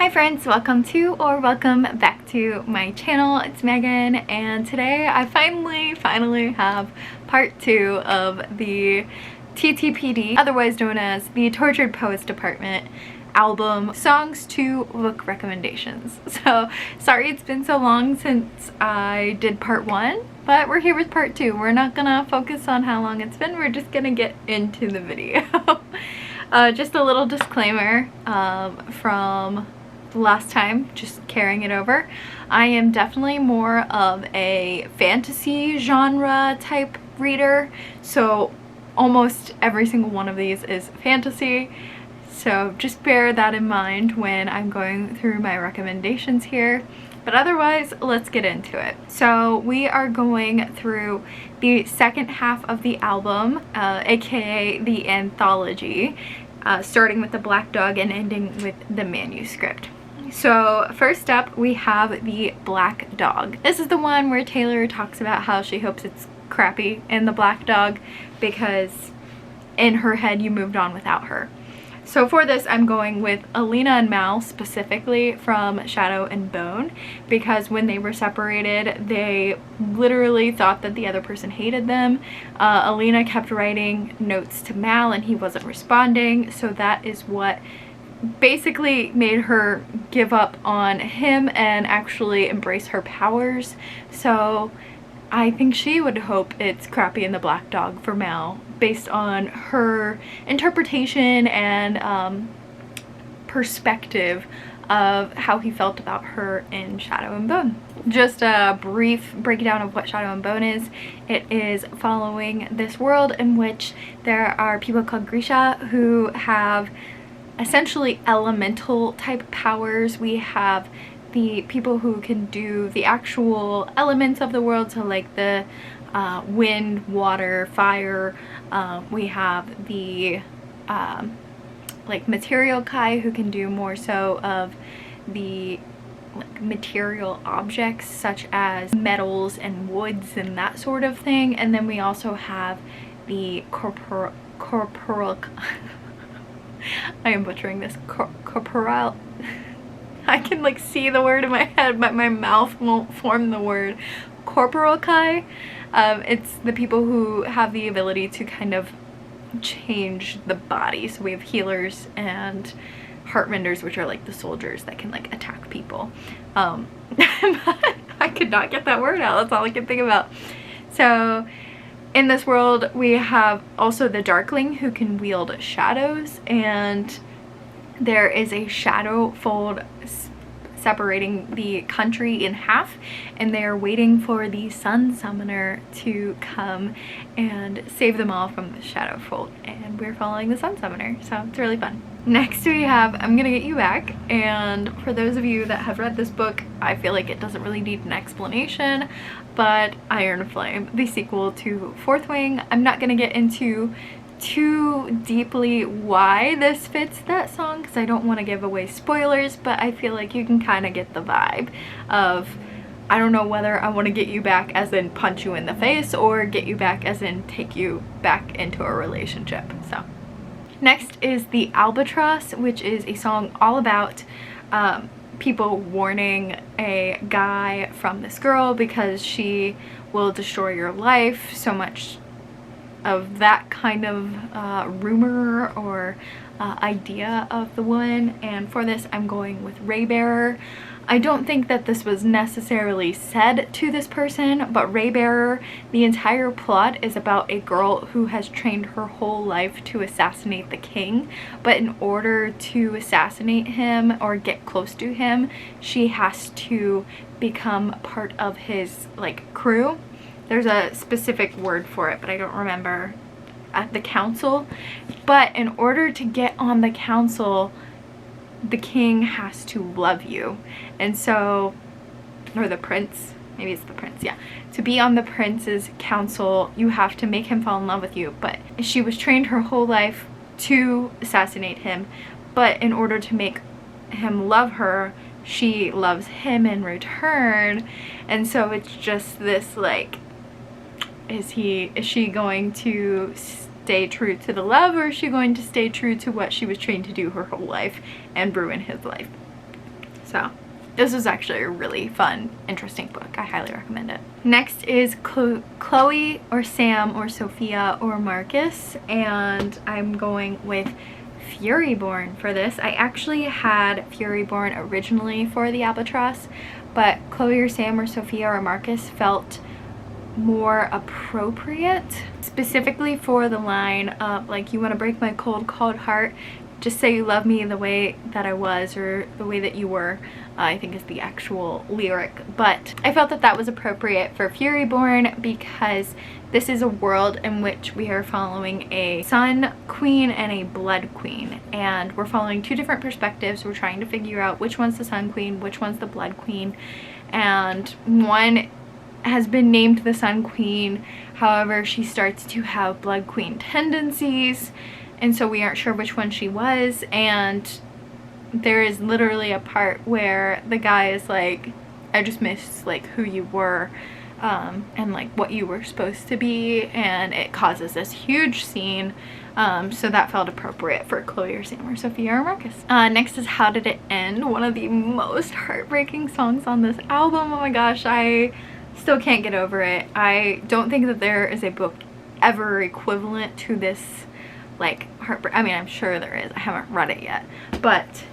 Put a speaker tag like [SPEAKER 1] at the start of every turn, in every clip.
[SPEAKER 1] Hi friends, welcome to or welcome back to my channel. It's Megan, and today I finally have part 2 of the Ttpd, otherwise known as the Tortured Poets Department album Songs to Book Recommendations. So sorry it's been so long since I did part 1, but we're here with part 2. We're not gonna focus on how long it's been, we're just gonna get into the video. Just a little disclaimer from last time, just carrying it over. I am definitely more of a fantasy genre type reader, so almost every single one of these is fantasy. So just bear that in mind when I'm going through my recommendations here. But otherwise, let's get into it. So we are going through the second half of the album, aka the anthology, starting with the Black Dog and ending with the Manuscript. So first up, we have the Black Dog. This is the one where Taylor talks about how she hopes it's crappy in the Black Dog because in her head you moved on without her. So for this, I'm going with Alina and Mal, specifically from Shadow and Bone, because when they were separated, they literally thought that the other person hated them. Alina kept writing notes to Mal and he wasn't responding, so that is what basically made her give up on him and actually embrace her powers. So I think she would hope it's crappy in the Black Dog for Mal, based on her interpretation and perspective of how he felt about her in Shadow and Bone. Just a brief breakdown of what Shadow and Bone is. It is following this world in which there are people called Grisha who have essentially elemental type powers. We have the people who can do the actual elements of the world, so like the wind, water, fire. We have the like material kai who can do more so of the like material objects such as metals and woods and that sort of thing. And then we also have the corporal I am butchering this. Corporal. I can like see the word in my head, but my mouth won't form the word. Corporal kai. It's the people who have the ability to kind of change the body. So we have healers and heartmenders, which are like the soldiers that can like attack people. I could not get that word out. That's all I could think about. So in this world, we have also the Darkling who can wield shadows, and there is a shadow fold separating the country in half, and they are waiting for the Sun Summoner to come and save them all from the shadow fold, and we're following the Sun Summoner, so it's really fun. Next we have I'm Gonna Get You Back, and for those of you that have read this book, I feel like it doesn't really need an explanation, but Iron Flame, the sequel to Fourth Wing. I'm not gonna get into too deeply why this fits that song because I don't want to give away spoilers, but I feel like you can kind of get the vibe of, I don't know whether I want to get you back as in punch you in the face or get you back as in take you back into a relationship. So next is the Albatross, which is a song all about people warning a guy from this girl because she will destroy your life. So much of that kind of rumor or idea of the woman. And for this, I'm going with Raybearer. I don't think that this was necessarily said to this person, but Raybearer, the entire plot is about a girl who has trained her whole life to assassinate the king, but in order to assassinate him or get close to him, she has to become part of his like crew. There's a specific word for it, but I don't remember. At the council. But in order to get on the council, the king has to love you. And so, or the prince, maybe it's the prince, yeah. To be on the prince's council, you have to make him fall in love with you. But she was trained her whole life to assassinate him. But in order to make him love her, she loves him in return. And so it's just this like, is she going to stay true to the love, or is she going to stay true to what she was trained to do her whole life and ruin his life? So this was actually a really fun, interesting book. I highly recommend it. Next is Chloe or Sam or Sophia or Marcus, and I'm going with Furyborn for this. I actually had Furyborn originally for the Albatross, but Chloe or Sam or Sophia or Marcus felt more appropriate, specifically for the line of like, you want to break my cold heart, just say you love me the way that I was, or the way that you were, I think is the actual lyric. But I felt that that was appropriate for Furyborn because this is a world in which we are following a sun queen and a blood queen, and we're following two different perspectives. We're trying to figure out which one's the sun queen, which one's the blood queen, and one has been named the sun queen. However, she starts to have blood queen tendencies, and so we aren't sure which one she was. And there is literally a part where the guy is like, I just miss like who you were, and like what you were supposed to be, and it causes this huge scene. So that felt appropriate for Chloe or Sam or Sophia or Marcus. Next is How Did It End? One of the most heartbreaking songs on this album. Oh my gosh, I still can't get over it. I don't think that there is a book ever equivalent to this, like, heartbreak. I mean, I'm sure there is. I haven't read it yet, but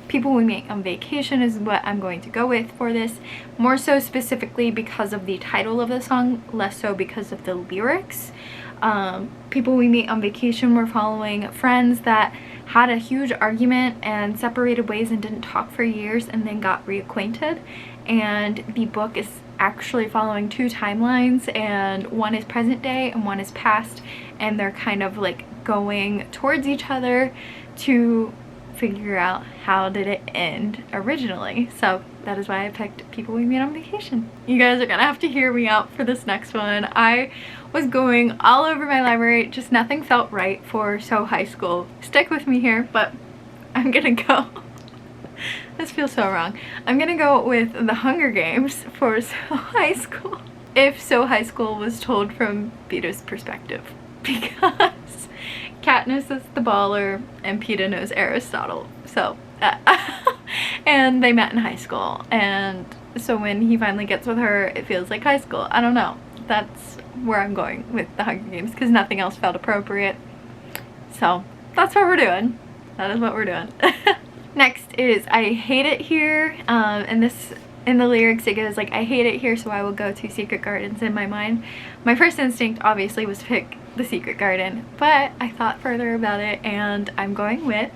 [SPEAKER 1] People We Meet on Vacation is what I'm going to go with for this, more so specifically because of the title of the song, less so because of the lyrics. People We Meet on Vacation, we're following friends that had a huge argument and separated ways and didn't talk for years and then got reacquainted, and the book is actually following two timelines, and one is present day and one is past, and they're kind of like going towards each other to figure out how did it end originally. So that is why I picked People We Meet on Vacation. You guys are gonna have to hear me out for this next one. I was going all over my library, just nothing felt right for So High School. Stick with me here, but I'm gonna go. This feels so wrong. I'm gonna go with The Hunger Games for So High School. If So High School was told from Peeta's perspective, because Katniss is the baller and Peeta knows Aristotle. So, and they met in high school, and so when he finally gets with her, it feels like high school. I don't know. That's where I'm going with The Hunger Games because nothing else felt appropriate. So that's what we're doing. That is what we're doing. Next is I Hate It Here, and this, in the lyrics it goes like, I hate it here so I will go to Secret Gardens. In my mind, my first instinct obviously was to pick The Secret Garden, but I thought further about it and I'm going with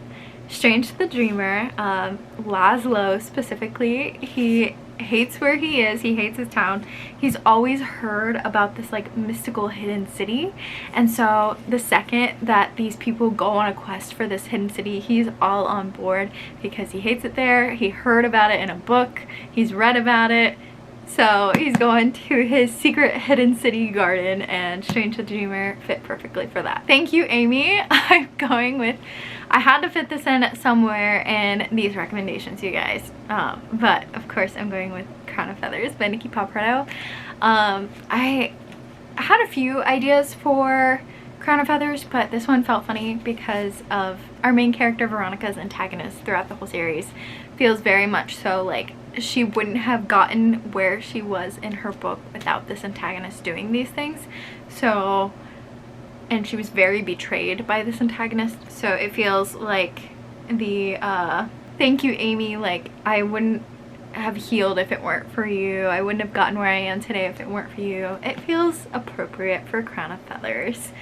[SPEAKER 1] Strange the Dreamer. Laszlo specifically, he hates where he is, he hates his town. He's always heard about this like mystical hidden city, and so the second that these people go on a quest for this hidden city, he's all on board because he hates it there. He heard about it in a book, he's read about it, so he's going to his secret hidden city garden, and Strange the Dreamer fit perfectly for that. Thank you, Amy. I'm going with, I had to fit this in somewhere in these recommendations, you guys, but of course I'm going with Crown of Feathers by Nikki Paparotto. I had a few ideas for Crown of Feathers, but this one felt funny because of our main character Veronica's antagonist throughout the whole series. Feels very much so like she wouldn't have gotten where she was in her book without this antagonist doing these things. So, and she was very betrayed by this antagonist, so it feels like the thank you, Amy, like I wouldn't have healed if it weren't for you, I wouldn't have gotten where I am today if it weren't for you. It feels appropriate for Crown of Feathers.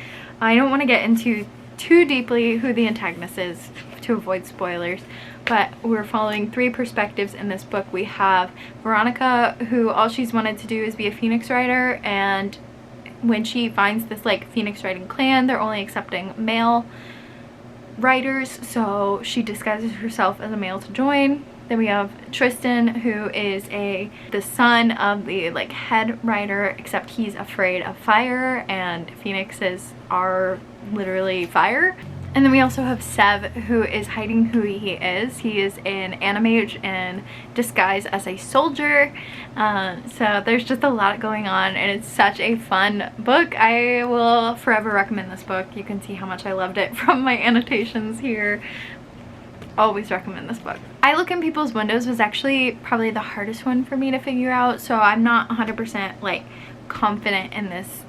[SPEAKER 1] I don't want to get into too deeply who the antagonist is to avoid spoilers, but we're following three perspectives in this book. We have Veronica, who all she's wanted to do is be a Phoenix Writer, and when she finds this like Phoenix Writing clan, they're only accepting male writers, so she disguises herself as a male to join. Then we have Tristan, who is the son of the like head writer, except he's afraid of fire, and Phoenixes are literally fire. And then we also have Sev, who is hiding who he is. He is an animage in disguise as a soldier. So there's just a lot going on, and it's such a fun book. I will forever recommend this book. You can see how much I loved it from my annotations here. always recommend this book. I Look in People's Windows was actually probably the hardest one for me to figure out, so I'm not 100% like confident in this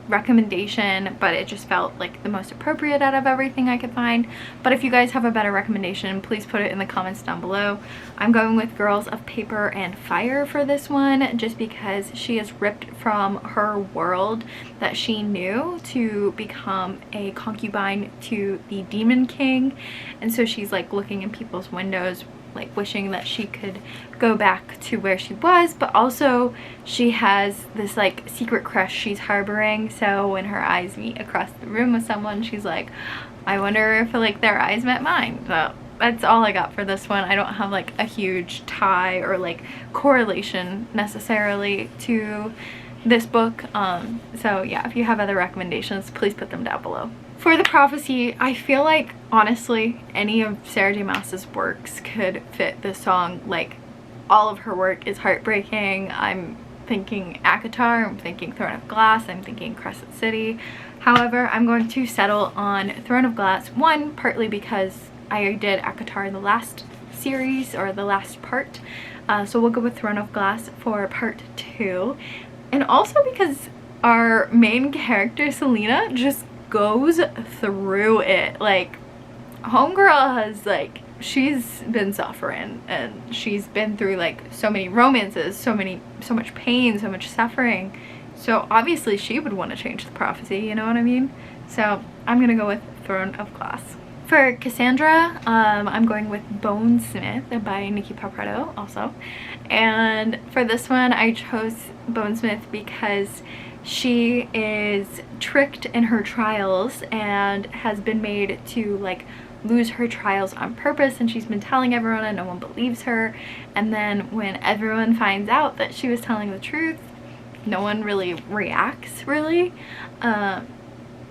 [SPEAKER 1] recommendation, but it just felt like the most appropriate out of everything I could find. But if you guys have a better recommendation, please put it in the comments down below. I'm going with Girls of Paper and Fire for this one, just because she is ripped from her world that she knew to become a concubine to the Demon King, and so she's like looking in people's windows, like wishing that she could go back to where she was, but also she has this like secret crush she's harboring. So when her eyes meet across the room with someone, she's like, I wonder if like their eyes met mine. So that's all I got for this one. I don't have like a huge tie or like correlation necessarily to this book. So yeah, if you have other recommendations, please put them down below. For the prophecy, I feel like honestly any of Sarah J Maas's works could fit this song. Like, all of her work is heartbreaking. I'm thinking ACOTAR, I'm thinking Throne of Glass, I'm thinking Crescent City. However, I'm going to settle on Throne of Glass. One, partly because I did ACOTAR in the last series, or the last part, so we'll go with Throne of Glass for part 2. And also because our main character, Selena, just goes through it. Like, homegirl has like, she's been suffering, and she's been through like so many romances, so much pain, so much suffering. So obviously she would want to change the prophecy, you know what I mean? So I'm gonna go with Throne of Glass. For Cassandra, I'm going with Bonesmith by Nikki Papato also. And for this one, I chose Bonesmith because she is tricked in her trials and has been made to like lose her trials on purpose, and she's been telling everyone and no one believes her. And then when everyone finds out that she was telling the truth, no one really reacts really.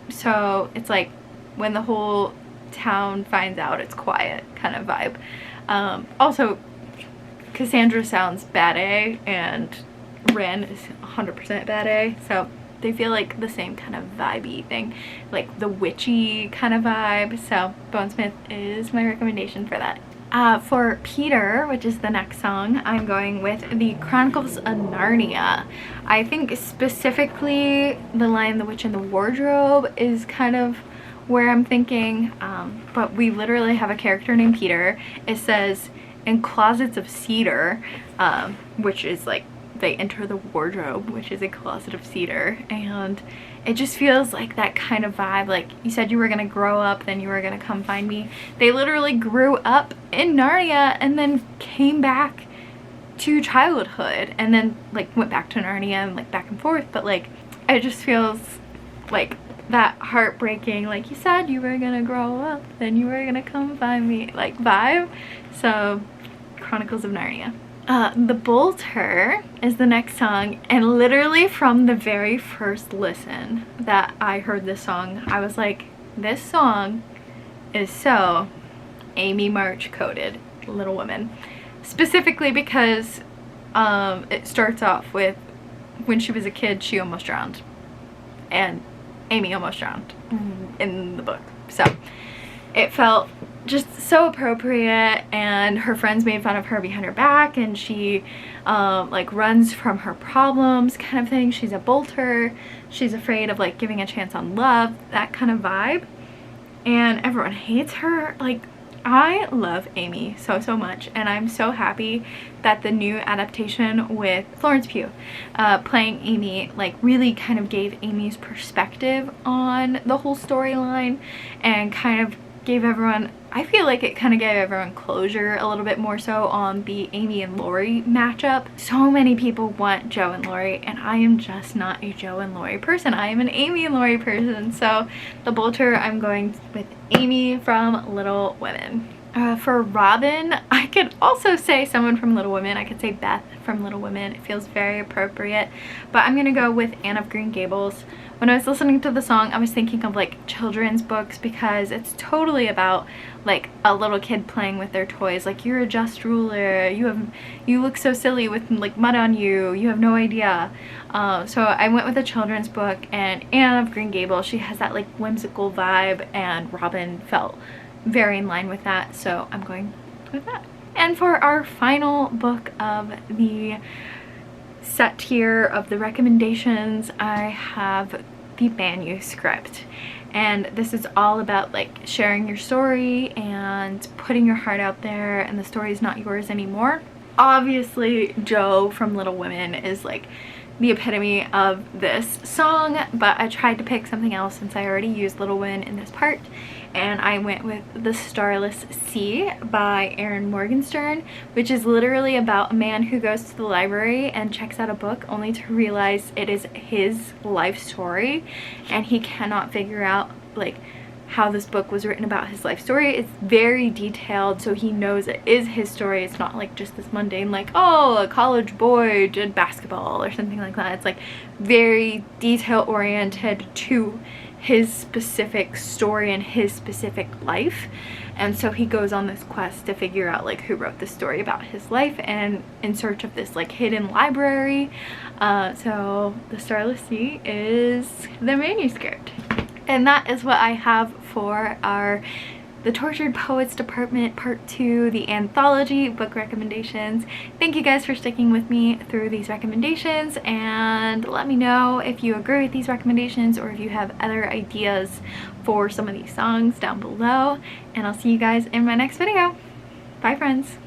[SPEAKER 1] So it's like when the whole town finds out, it's quiet kind of vibe. Also, Cassandra sounds bad A and Ren is 100% bad A, so they feel like the same kind of vibey thing, like the witchy kind of vibe. So Bonesmith is my recommendation for that. For Peter, which is the next song, I'm going with the Chronicles of Narnia. I think specifically the line "The Witch in the Wardrobe" is kind of where I'm thinking, but we literally have a character named Peter. It says in closets of cedar, which is like they enter the wardrobe, which is a closet of cedar, and it just feels like that kind of vibe. Like, you said you were gonna grow up, then you were gonna come find me. They literally grew up in Narnia and then came back to childhood, and then like went back to Narnia and like back and forth. But like, it just feels like that heartbreaking, like, you said you were gonna grow up, then you were gonna come find me, like vibe. So Chronicles of Narnia. The Bolter is the next song, and literally from the very first listen that I heard this song, I was like, this song is so Amy March coded, Little Women. Specifically because it starts off with when she was a kid she almost drowned, and Amy almost drowned in the book. So it felt just so appropriate, and her friends made fun of her behind her back, and she like runs from her problems kind of thing. She's a bolter, she's afraid of like giving a chance on love, that kind of vibe, and everyone hates her. Like, I love Amy so much, and I'm so happy that the new adaptation with Florence Pugh playing Amy like really kind of gave Amy's perspective on the whole storyline, and kind of gave everyone, I feel like it kind of gave everyone closure a little bit more so on the Amy and Laurie matchup. So many people want Joe and Laurie, and I am just not a Joe and Laurie person. I am an Amy and Laurie person. So the Bolter, I'm going with Amy from Little Women. For Robin, I could also say someone from Little Women. I could say Beth from Little Women. It feels very appropriate, but I'm gonna go with Anne of Green Gables. When I was listening to the song, I was thinking of like children's books, because it's totally about like a little kid playing with their toys. Like, you're a just ruler, you look so silly with like mud on you, you have no idea. So I went with a children's book, and Anne of Green Gables, she has that like whimsical vibe, and Robin felt very in line with that, so I'm going with that. And for our final book of the set here of the recommendations, I have the Manuscript. And this is all about like sharing your story and putting your heart out there, and the story is not yours anymore. Obviously Joe from Little Women is like the epitome of this song, but I tried to pick something else since I already used Little Women in this part, and I went with The Starless Sea by Aaron Morgenstern, which is literally about a man who goes to the library and checks out a book only to realize it is his life story, and he cannot figure out like how this book was written about his life story. It's very detailed, so he knows it is his story. It's not like just this mundane like, oh, a college boy did basketball or something like that. It's like very detail oriented to his specific story and his specific life. And so he goes on this quest to figure out like who wrote this story about his life, and in search of this like hidden library. So The Starless Sea is the Manuscript. And that is what I have for the Tortured Poets Department Part 2, the anthology book recommendations. Thank you guys for sticking with me through these recommendations, and let me know if you agree with these recommendations or if you have other ideas for some of these songs down below. And I'll see you guys in my next video. Bye friends!